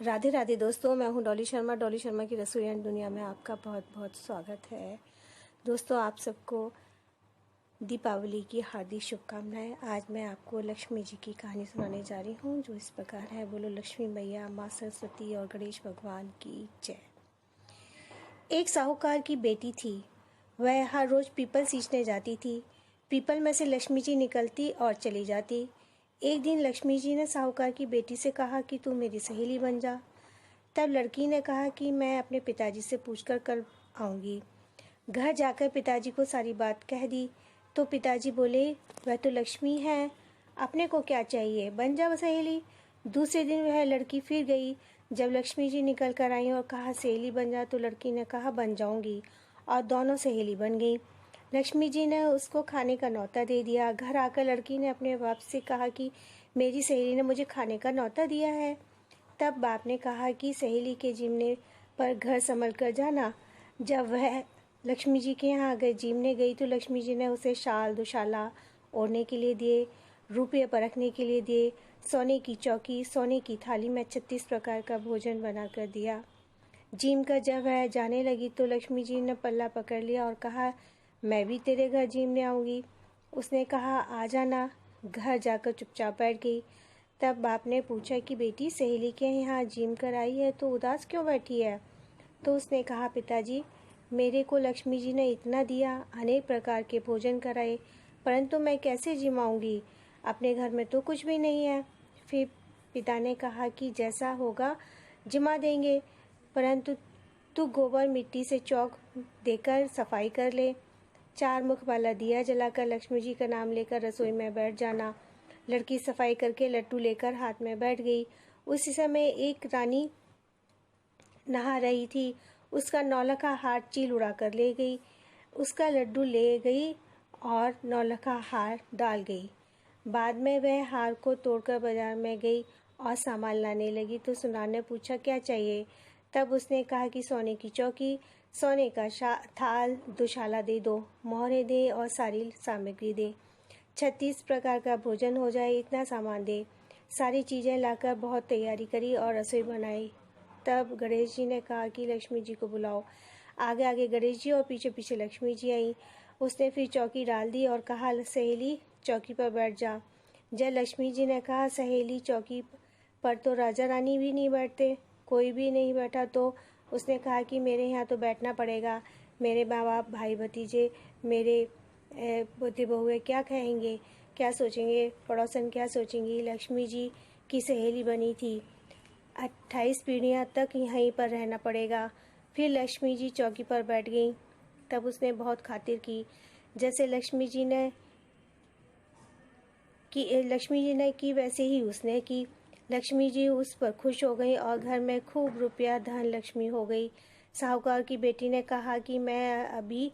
राधे राधे दोस्तों, मैं हूं डॉली शर्मा। डॉली शर्मा की रसोई एंड दुनिया में आपका बहुत बहुत स्वागत है। दोस्तों, आप सबको दीपावली की हार्दिक शुभकामनाएं। आज मैं आपको लक्ष्मी जी की कहानी सुनाने जा रही हूं, जो इस प्रकार है। बोलो लक्ष्मी मैया, माँ सरस्वती और गणेश भगवान की जय। एक साहूकार की बेटी थी। वह हर रोज पीपल सींचने जाती थी। पीपल में से लक्ष्मी जी निकलती और चली जाती। एक दिन लक्ष्मी जी ने साहूकार की बेटी से कहा कि तू मेरी सहेली बन जा। तब लड़की ने कहा कि मैं अपने पिताजी से पूछकर कल आऊँगी। घर जाकर पिताजी को सारी बात कह दी तो पिताजी बोले, वह तो लक्ष्मी है, अपने को क्या चाहिए, बन जा सहेली। दूसरे दिन वह लड़की फिर गई। जब लक्ष्मी जी निकल कर आई और कहा सहेली बन जा, तो लड़की ने कहा बन जाऊंगी, और दोनों सहेली बन गई। लक्ष्मी जी ने उसको खाने का न्योता दे दिया। घर आकर लड़की ने अपने बाप से कहा कि मेरी सहेली ने मुझे खाने का न्योता दिया है। तब बाप ने कहा कि सहेली के जीमने पर घर संभल कर जाना। जब वह लक्ष्मी जी के यहाँ अगर जीमने गई तो लक्ष्मी जी ने उसे शाल दुशाला ओढ़ने के लिए दिए, रुपये परखने के लिए दिए, सोने की चौकी, सोने की थाली में 36 प्रकार का भोजन बनाकर दिया। जीम कर जब वह जाने लगी तो लक्ष्मी जी ने पल्ला पकड़ लिया और कहा, मैं भी तेरे घर जीमने आऊँगी। उसने कहा, आ जाना। घर जाकर चुपचाप बैठ गई। तब बाप ने पूछा कि बेटी, सहेली के यहाँ जिम कर आई है तो उदास क्यों बैठी है? तो उसने कहा, पिताजी, मेरे को लक्ष्मी जी ने इतना दिया, अनेक प्रकार के भोजन कराए, परंतु मैं कैसे जिमाऊंगी? अपने घर में तो कुछ भी नहीं है। फिर पिता ने कहा कि जैसा होगा जिमा देंगे, परंतु तू गोबर मिट्टी से चौक देकर सफाई कर ले। 4 मुख वाला दिया जलाकर लक्ष्मी जी का नाम लेकर रसोई में बैठ जाना। लड़की सफाई करके लड्डू लेकर हाथ में बैठ गई। उसी समय एक रानी नहा रही थी। उसका नौलखा हार चील उड़ा कर ले गई। उसका लड्डू ले गई और नौलखा हार डाल गई। बाद में वह हार को तोड़कर बाजार में गई और सामान लाने लगी तो सुनार ने पूछा, क्या चाहिए? तब उसने कहा कि सोने की चौकी, सोने का थाल, दुशाला दे दो, मोहरे दे और सारी सामग्री दे। 36 प्रकार का भोजन हो जाए, इतना सामान दे। सारी चीज़ें लाकर बहुत तैयारी करी और रसोई बनाई। तब गणेश जी ने कहा कि लक्ष्मी जी को बुलाओ। आगे आगे गणेश जी और पीछे पीछे लक्ष्मी जी आई। उसने फिर चौकी डाल दी और कहा, सहेली चौकी पर बैठ जा। जब लक्ष्मी जी ने कहा, सहेली चौकी पर तो राजा रानी भी नहीं बैठते, कोई भी नहीं बैठा, तो उसने कहा कि मेरे यहाँ तो बैठना पड़ेगा। मेरे माँ बाप, भाई भतीजे, मेरे पोते बहुए क्या कहेंगे, क्या सोचेंगे, पड़ोसन क्या सोचेंगी? लक्ष्मी जी की सहेली बनी थी, 28 पीढ़ियाँ तक यहीं पर रहना पड़ेगा। फिर लक्ष्मी जी चौकी पर बैठ गई। तब उसने बहुत खातिर की। जैसे लक्ष्मी जी ने की वैसे ही उसने की। लक्ष्मी जी उस पर खुश हो गई और घर में खूब रुपया धन लक्ष्मी हो गई। साहूकार की बेटी ने कहा कि मैं अभी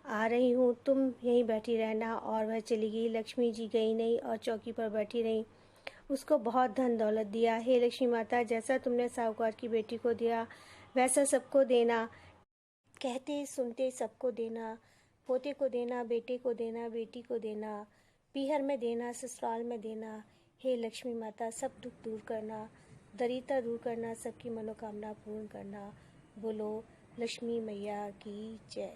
आ रही हूँ, तुम यहीं बैठी रहना, और वह चली गई। लक्ष्मी जी गई नहीं और चौकी पर बैठी रही। उसको बहुत धन दौलत दिया। हे लक्ष्मी माता, जैसा तुमने साहूकार की बेटी को दिया वैसा सबको देना। कहते सुनते सबको देना, पोते को देना, बेटे को देना, बेटी को देना, पीहर में देना, ससुराल में देना। हे लक्ष्मी माता, सब दुख दूर करना, दरिद्रता दूर करना, सबकी मनोकामना पूर्ण करना। बोलो लक्ष्मी मैया की जय।